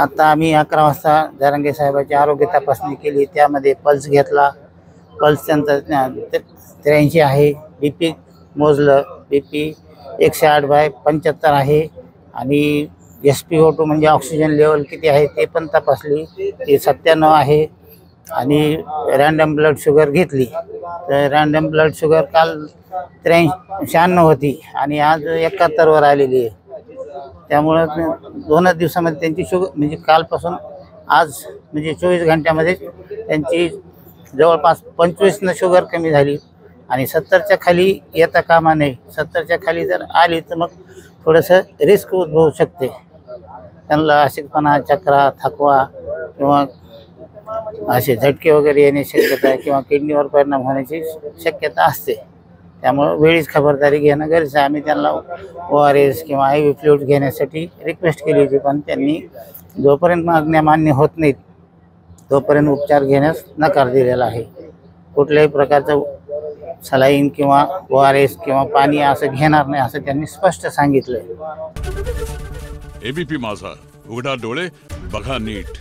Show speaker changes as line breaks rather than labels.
आता आम्ही 11 वाजता जरांगे साहेबांची आरोग्य तपासणी केली, त्यामध्ये पल्स घेतला. पल्स त्यांचा 83 आहे. BP मोजलं, BP 108/75 आहे. आणि SpO2 म्हणजे ऑक्सिजन लेवल किती आहे ते पण तपासली, ते 97 आहे. आणि रँडम ब्लड शुगर घेतली, तर रँडम ब्लड शुगर काल 96 होती आणि आज 71 वर आलेली आहे. त्यामुळं 2च दिवसामध्ये त्यांची शुगर म्हणजे कालपासून आज म्हणजे 24 घंट्यामध्ये त्यांची जवळपास 25 शुगर कमी झाली. आणि 70च्या खाली येता कामा नये. 70च्या खाली जर आली तर मग थोडंसं रिस्क उद्भवू शकते. त्यांना अशक्तपणा, चक्रा, थकवा किंवा असे झटके वगैरे येण्याची शक्यता आहे किंवा किडनीवर परिणाम होण्याची शक्यता असते. त्यामुळं वेळीच खबरदारी घेणं गरजेचं आहे. आम्ही त्यांना ORS किंवा IV फ्लुइड घेण्यासाठी रिक्वेस्ट केली होती, पण त्यांनी जोपर्यंत मागण्या मान्य होत नाहीत तोपर्यंत उपचार घेण्यास नकार दिलेला आहे. कुठल्याही प्रकारचं सलाईन किंवा ORS किंवा पाणी असं घेणार नाही असं त्यांनी स्पष्ट सांगितलं.
ABP माझा, उघडा डोळे बघा नीट.